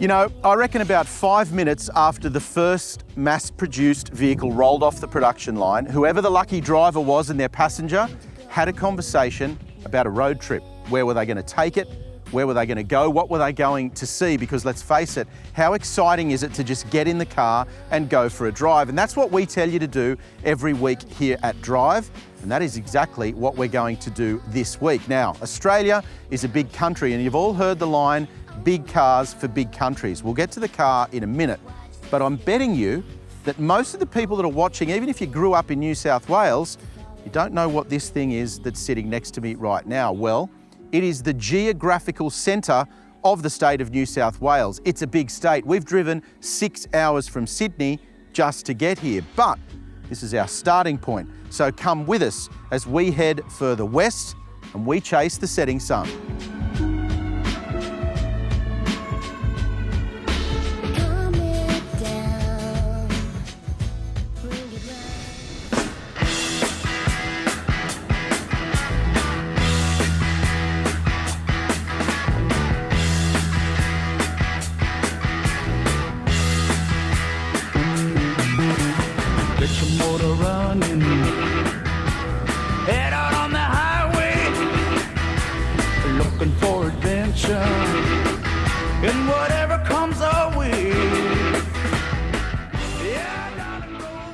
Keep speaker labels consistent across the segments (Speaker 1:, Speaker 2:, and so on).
Speaker 1: You know, I reckon about 5 minutes after the first mass-produced vehicle rolled off the production line, whoever the lucky driver was and their passenger had a conversation about a road trip. Where were they going to take it? Where were they going to go? What were they going to see? Because let's face it, how exciting is it to just get in the car and go for a drive? And that's what we tell you to do every week here at Drive. And that is exactly what we're going to do this week. Now, Australia is a big country, and you've all heard the line, big cars for big countries. We'll get to the car in a minute, but I'm betting you that most of the people that are watching, even if you grew up in New South Wales, you don't know what this thing is that's sitting next to me right now. Well, it is the geographical centre of the state of New South Wales. It's a big state. We've driven 6 hours from Sydney just to get here, but this is our starting point. So come with us as we head further west and we chase the setting sun.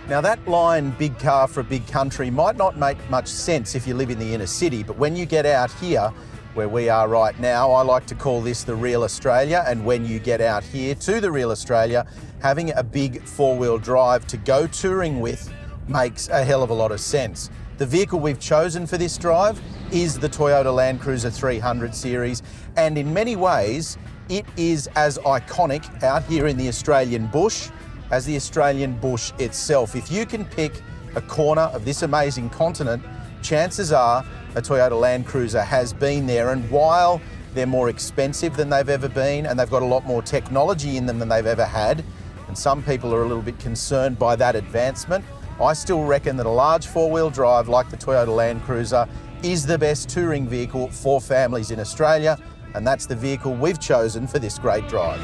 Speaker 1: Now that line, big car for a big country, might not make much sense if you live in the inner city, but when you get out here, where we are right now, I like to call this the real Australia, and when you get out here to the real Australia, having a big four-wheel drive to go touring with makes a hell of a lot of sense. The vehicle we've chosen for this drive is the Toyota LandCruiser 300 series, and in many ways, it is as iconic out here in the Australian bush as the Australian bush itself. If you can pick a corner of this amazing continent, chances are a Toyota LandCruiser has been there, and while they're more expensive than they've ever been and they've got a lot more technology in them than they've ever had, and some people are a little bit concerned by that advancement, I still reckon that a large four-wheel drive like the Toyota LandCruiser is the best touring vehicle for families in Australia, and that's the vehicle we've chosen for this great drive.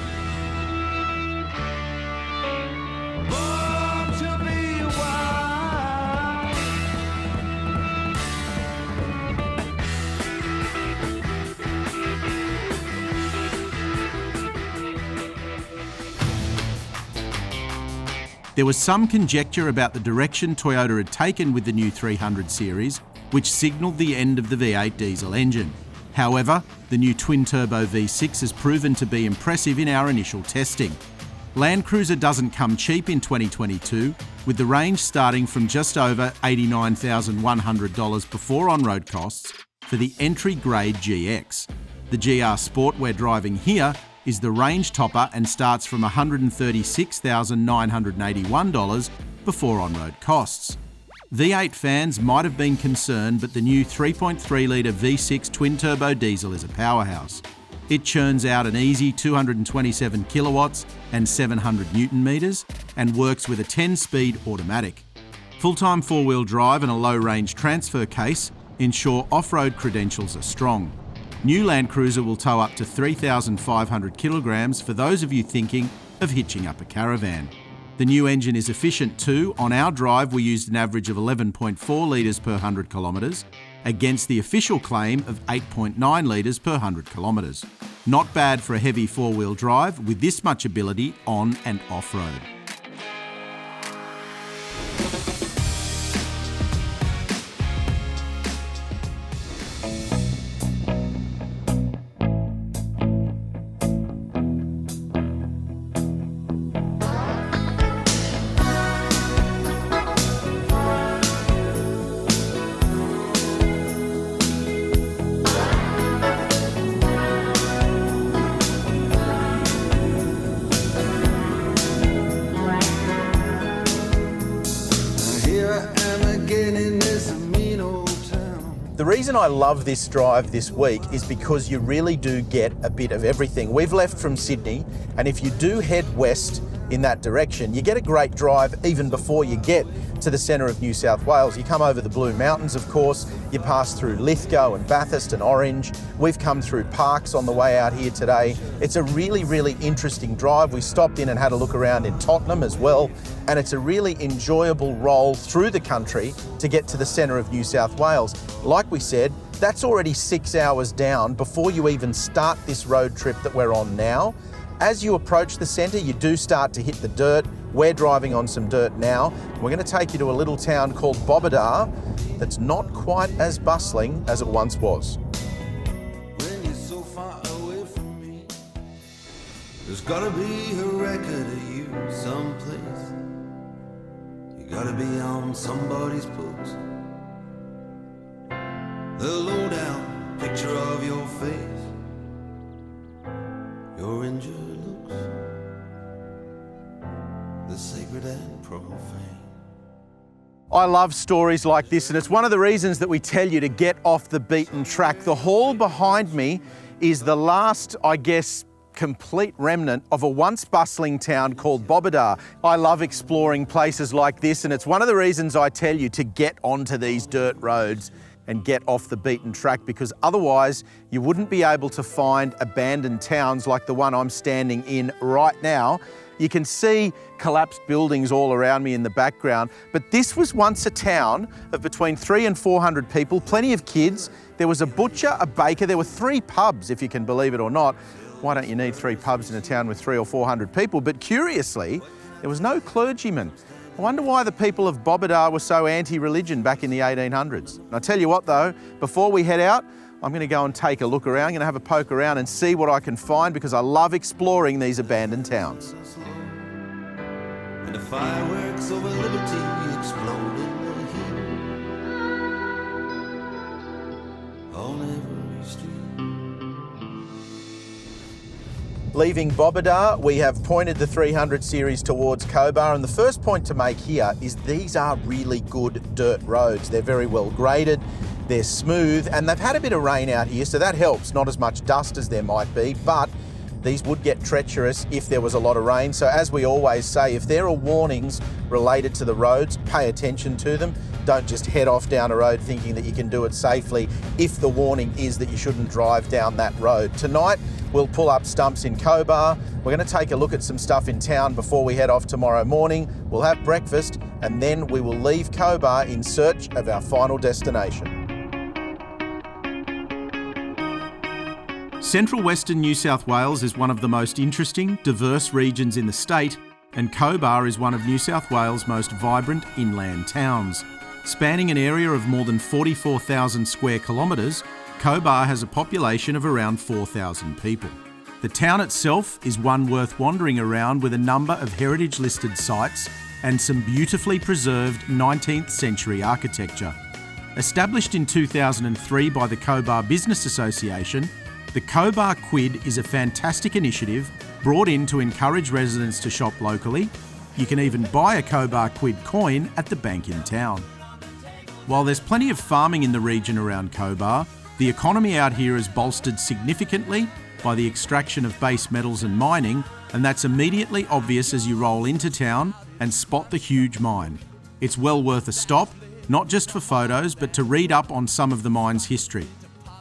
Speaker 1: There was some conjecture about the direction Toyota had taken with the new 300 series, which signalled the end of the V8 diesel engine. However, the new twin-turbo V6 has proven to be impressive in our initial testing. LandCruiser doesn't come cheap in 2022, with the range starting from just over $89,100 before on-road costs for the entry-grade GX. The GR Sport we're driving here is the range topper and starts from $136,981 before on-road costs. V8 fans might have been concerned, but the new 3.3-litre V6 twin-turbo diesel is a powerhouse. It churns out an easy 227 kilowatts and 700 newton metres and works with a 10-speed automatic. Full-time four-wheel drive and a low-range transfer case ensure off-road credentials are strong. New LandCruiser will tow up to 3,500 kilograms for those of you thinking of hitching up a caravan. The new engine is efficient too. On our drive, we used an average of 11.4 litres per 100 kilometres, against the official claim of 8.9 litres per 100 kilometres. Not bad for a heavy four-wheel drive with this much ability on and off-road. The reason I love this drive this week is because you really do get a bit of everything. We've left from Sydney, and if you do head west, in that direction, you get a great drive even before you get to the centre of New South Wales. You come over the Blue Mountains, of course, you pass through Lithgow and Bathurst and Orange. We've come through Parks on the way out here today. It's a really, really interesting drive. We stopped in and had a look around in Tottenham as well, and it's a really enjoyable roll through the country to get to the centre of New South Wales. Like we said, that's already 6 hours down before you even start this road trip that we're on now. As you approach the centre, you do start to hit the dirt. We're driving on some dirt now. We're going to take you to a little town called Bobadar that's not quite as bustling as it once was.
Speaker 2: When you're so far away from me, there's gotta be a record of you someplace. You gotta be on somebody's books. The lowdown picture of your face, your injured looks, the sacred and profane.
Speaker 1: I love stories like this, and it's one of the reasons that we tell you to get off the beaten track. The hall behind me is the last, I guess, complete remnant of a once bustling town called Bobadar. I love exploring places like this, and it's one of the reasons I tell you to get onto these dirt roads and get off the beaten track, because otherwise you wouldn't be able to find abandoned towns like the one I'm standing in right now. You can see collapsed buildings all around me in the background, but this was once a town of between 300 and 400 people, plenty of kids. There was a butcher, a baker, there were 3 pubs, if you can believe it or not. Why don't you need 3 pubs in a town with 300 or 400 people? But curiously, there was no clergyman. I wonder why the people of Bobadar were so anti-religion back in the 1800s. And I tell you what though, before we head out, I'm going to go and take a look around. I'm going to have a poke around and see what I can find, because I love exploring these abandoned towns.
Speaker 2: And the fireworks over liberty explode in the heat on every street.
Speaker 1: Leaving Bobadar, we have pointed the 300 series towards Cobar, and the first point to make here is these are really good dirt roads. They're very well graded, they're smooth, and they've had a bit of rain out here, so that helps. Not as much dust as there might be, but these would get treacherous if there was a lot of rain. So as we always say, if there are warnings related to the roads, pay attention to them. Don't just head off down a road thinking that you can do it safely if the warning is that you shouldn't drive down that road. Tonight, we'll pull up stumps in Cobar. We're going to take a look at some stuff in town before we head off tomorrow morning. We'll have breakfast, and then we will leave Cobar in search of our final destination. Central Western New South Wales is one of the most interesting, diverse regions in the state, and Cobar is one of New South Wales' most vibrant inland towns. Spanning an area of more than 44,000 square kilometres, Cobar has a population of around 4,000 people. The town itself is one worth wandering around, with a number of heritage-listed sites and some beautifully preserved 19th century architecture. Established in 2003 by the Cobar Business Association, the Cobar Quid is a fantastic initiative brought in to encourage residents to shop locally. You can even buy a Cobar Quid coin at the bank in town. While there's plenty of farming in the region around Cobar, the economy out here is bolstered significantly by the extraction of base metals and mining, and that's immediately obvious as you roll into town and spot the huge mine. It's well worth a stop, not just for photos, but to read up on some of the mine's history.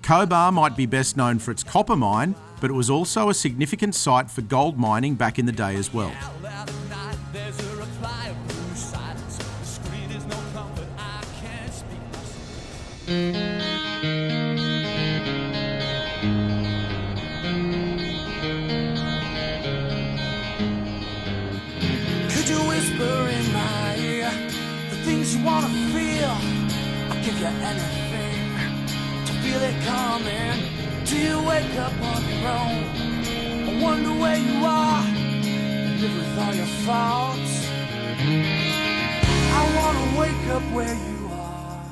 Speaker 1: Cobar might be best known for its copper mine, but it was also a significant site for gold mining back in the day as well.
Speaker 3: Could you whisper in my ear the things you wanna feel? I'll give you anything. Feel it coming. Do you wake up on your own? I wonder where you are. You live with all your faults. I wanna wake up where you are.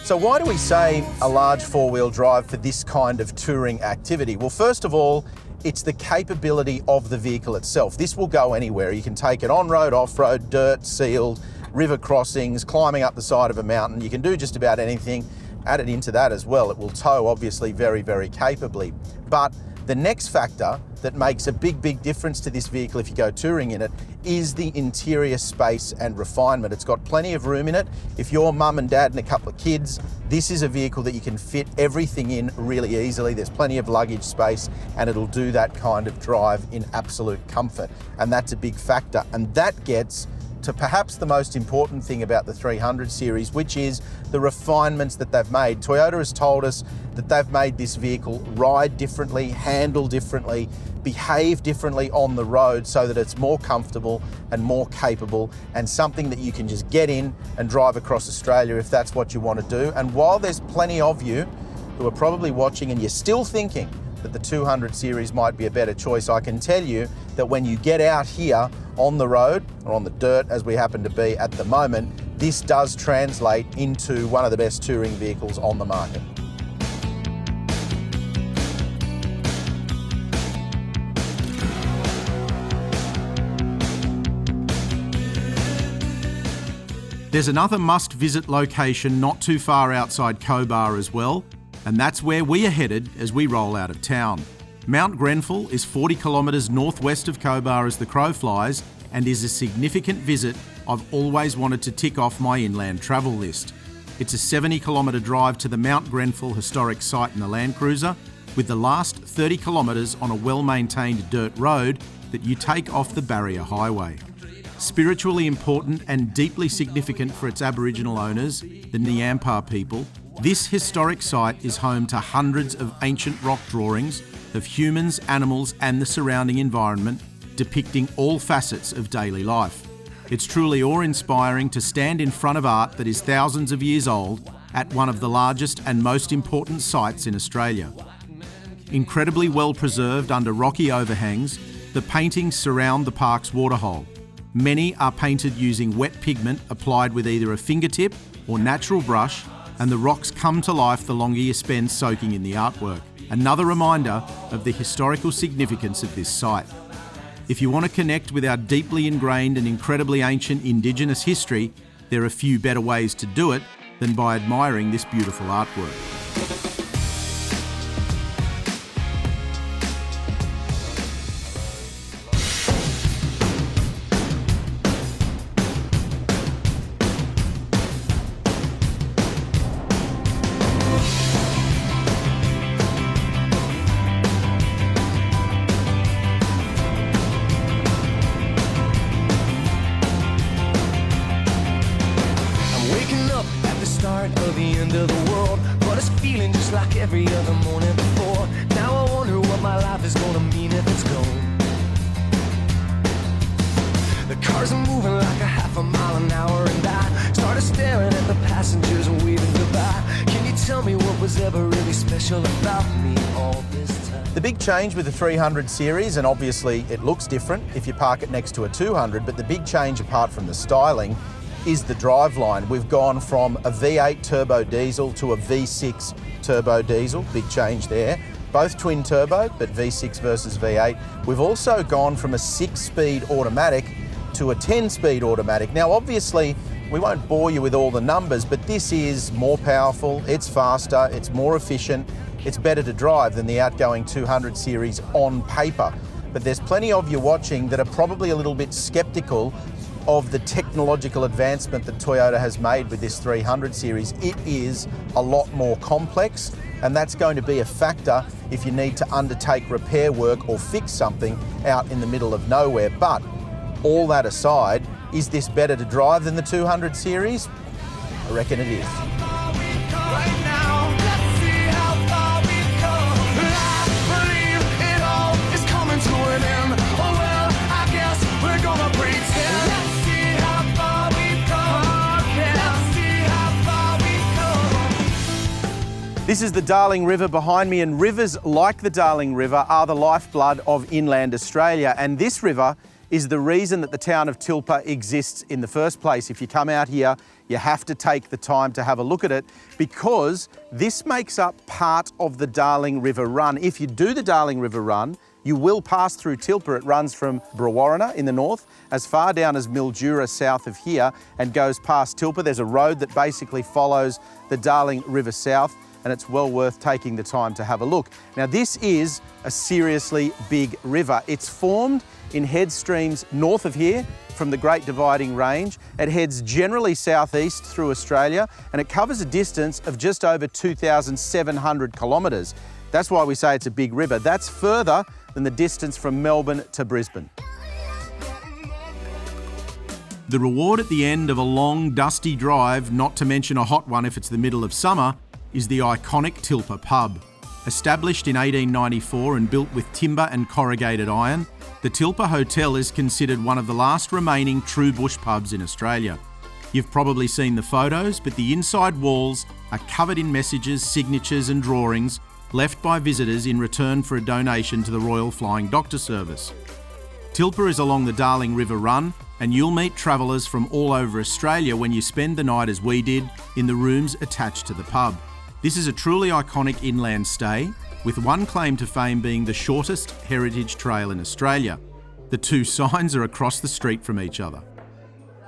Speaker 1: So why do we say a large four-wheel drive for this kind of touring activity? Well, first of all, it's the capability of the vehicle itself. This will go anywhere. You can take it on-road, off-road, dirt, sealed, river crossings, climbing up the side of a mountain. You can do just about anything. Added into that as well, it will tow obviously very, very capably. But The next factor that makes a big difference to this vehicle if you go touring in it is the interior space and refinement. It's got plenty of room in it. If you're mum and dad and a couple of kids, this is a vehicle that you can fit everything in really easily. There's plenty of luggage space and it'll do that kind of drive in absolute comfort. And that's a big factor. And that gets to perhaps the most important thing about the 300 series, which is the refinements that they've made. Toyota has told us that they've made this vehicle ride differently, handle differently, behave differently on the road so that it's more comfortable and more capable and something that you can just get in and drive across Australia if that's what you want to do. And while there's plenty of you who are probably watching and you're still thinking that the 200 series might be a better choice, I can tell you that when you get out here on the road, or on the dirt as we happen to be at the moment, this does translate into one of the best touring vehicles on the market.
Speaker 4: There's another must-visit location not too far outside Cobar as well, and that's where we are headed as we roll out of town. Mount Grenfell is 40 kilometres northwest of Cobar as the crow flies and is a significant visit I've always wanted to tick off my inland travel list. It's a 70 kilometre drive to the Mount Grenfell historic site in the LandCruiser, with the last 30 kilometres on a well-maintained dirt road that you take off the Barrier Highway. Spiritually important and deeply significant for its Aboriginal owners, the Nyampar people, this historic site is home to hundreds of ancient rock drawings of humans, animals and the surrounding environment, depicting all facets of daily life. It's truly awe-inspiring to stand in front of art that is thousands of years old at one of the largest and most important sites in Australia. Incredibly well preserved under rocky overhangs, the paintings surround the park's waterhole. Many are painted using wet pigment applied with either a fingertip or natural brush, and the rocks come to life the longer you spend soaking in the artwork. Another reminder of the historical significance of this site. If you want to connect with our deeply ingrained and incredibly ancient Indigenous history, there are few better ways to do it than by admiring this beautiful artwork.
Speaker 3: Of the end of the world, but it's feeling just like every other morning before. Now I wonder what my life is gonna mean if it's gone. The cars are moving like a half a mile an hour, and I started staring at the passengers and waving goodbye. Can you tell me what was ever really special about me all this time?
Speaker 1: The big change with the 300 series, and obviously it looks different if you park it next to a 200, but the big change apart from the styling is the driveline. We've gone from a V8 turbo diesel to a V6 turbo diesel, big change there. Both twin turbo, but V6 versus V8. We've also gone from a 6-speed automatic to a 10-speed automatic. Now obviously, we won't bore you with all the numbers, but this is more powerful, it's faster, it's more efficient, it's better to drive than the outgoing 200 series on paper. But there's plenty of you watching that are probably a little bit skeptical of the technological advancement that Toyota has made with this 300 series. It is a lot more complex, and that's going to be a factor if you need to undertake repair work or fix something out in the middle of nowhere. But all that aside, is this better to drive than the 200 series? I reckon it is. This is the Darling River behind me, and rivers like the Darling River are the lifeblood of inland Australia, and this river is the reason that the town of Tilpa exists in the first place. If you come out here, you have to take the time to have a look at it, because this makes up part of the Darling River Run. If you do the Darling River Run, you will pass through Tilpa. It runs from Brewarrina in the north as far down as Mildura south of here and goes past Tilpa. There's a road that basically follows the Darling River south. and it's well worth taking the time to have a look. Now, this is a seriously big river. It's formed in head streams north of here from the Great Dividing Range. It heads generally southeast through Australia, and it covers a distance of just over 2,700 kilometres. That's why we say it's a big river. That's further than the distance from Melbourne to Brisbane.
Speaker 4: The reward at the end of a long, dusty drive, not to mention a hot one if it's the middle of summer, is the iconic Tilpa pub. Established in 1894 and built with timber and corrugated iron, the Tilpa Hotel is considered one of the last remaining true bush pubs in Australia. You've probably seen the photos, but the inside walls are covered in messages, signatures and drawings left by visitors in return for a donation to the Royal Flying Doctor Service. Tilpa is along the Darling River Run, and you'll meet travellers from all over Australia when you spend the night as we did in the rooms attached to the pub. This is a truly iconic inland stay, with one claim to fame being the shortest heritage trail in Australia. The two signs are across the street from each other.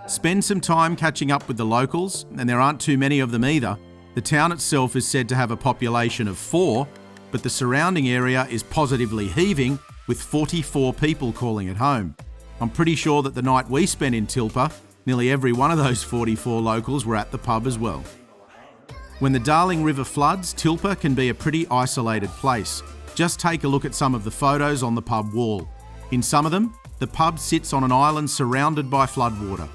Speaker 4: Spend some time catching up with the locals, and there aren't too many of them either. The town itself is said to have a population of 4, but the surrounding area is positively heaving, with 44 people calling it home. I'm pretty sure that the night we spent in Tilpa, nearly every one of those 44 locals were at the pub as well. When the Darling River floods, Tilpa can be a pretty isolated place. Just take a look at some of the photos on the pub wall. In some of them, the pub sits on an island surrounded by floodwater.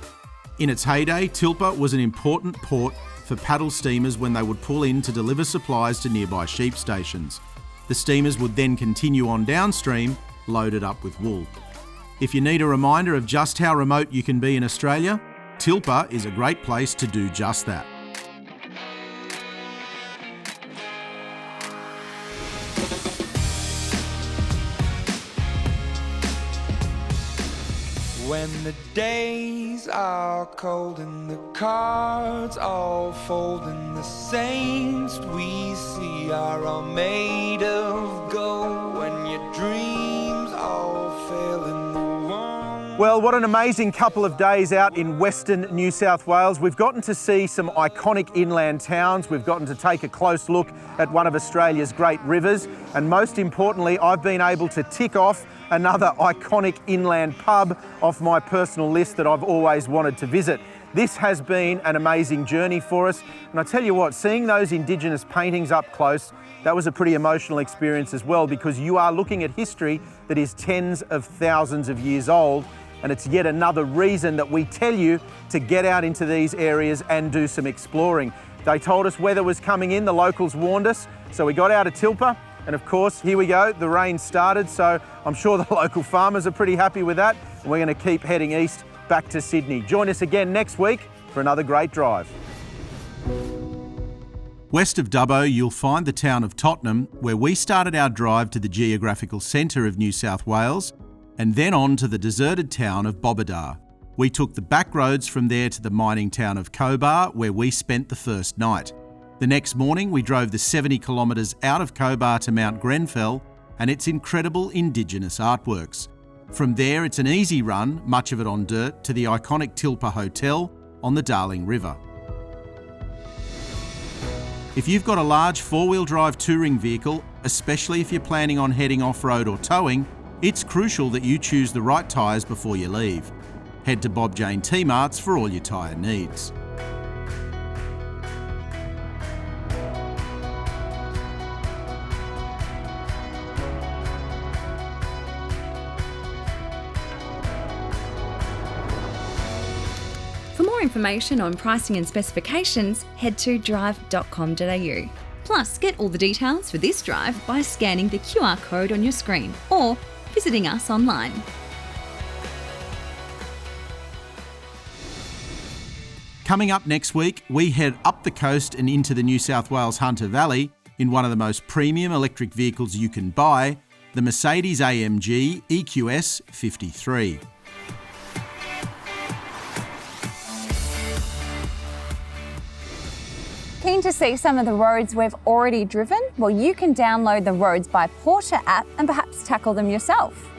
Speaker 4: In its heyday, Tilpa was an important port for paddle steamers when they would pull in to deliver supplies to nearby sheep stations. The steamers would then continue on downstream, loaded up with wool. If you need a reminder of just how remote you can be in Australia, Tilpa is a great place to do just that.
Speaker 3: When the days are cold and the cards all fold and the saints we see are all made of gold, when your dreams all fail in the one.
Speaker 1: Well, what an amazing couple of days out in Western New South Wales. We've gotten to see some iconic inland towns. We've gotten to take a close look at one of Australia's great rivers. And most importantly, I've been able to tick off another iconic inland pub off my personal list that I've always wanted to visit. This has been an amazing journey for us. And I tell you what, seeing those Indigenous paintings up close, that was a pretty emotional experience as well, because you are looking at history that is tens of thousands of years old. And it's yet another reason that we tell you to get out into these areas and do some exploring. They told us weather was coming in, the locals warned us, so we got out of Tilpa. And of course, here we go, the rain started, so I'm sure the local farmers are pretty happy with that. And we're going to keep heading east back to Sydney. Join us again next week for another great drive.
Speaker 4: West of Dubbo, you'll find the town of Tottenham, where we started our drive to the geographical centre of New South Wales, and then on to the deserted town of Bobadar. We took the back roads from there to the mining town of Cobar, where we spent the first night. The next morning, we drove the 70 kilometres out of Cobar to Mount Grenfell and its incredible Indigenous artworks. From there, it's an easy run, much of it on dirt, to the iconic Tilpa Hotel on the Darling River. If you've got a large four-wheel drive touring vehicle, especially if you're planning on heading off-road or towing, it's crucial that you choose the right tyres before you leave. Head to Bob Jane T-Marts for all your tyre needs.
Speaker 5: For more information on pricing and specifications, head to drive.com.au. Plus, get all the details for this drive by scanning the QR code on your screen or visiting us online.
Speaker 4: Coming up next week, we head up the coast and into the New South Wales Hunter Valley in one of the most premium electric vehicles you can buy, the Mercedes-AMG EQS 53.
Speaker 6: Keen to see some of the roads we've already driven? Well, you can download the Roads by Porsche app and perhaps tackle them yourself.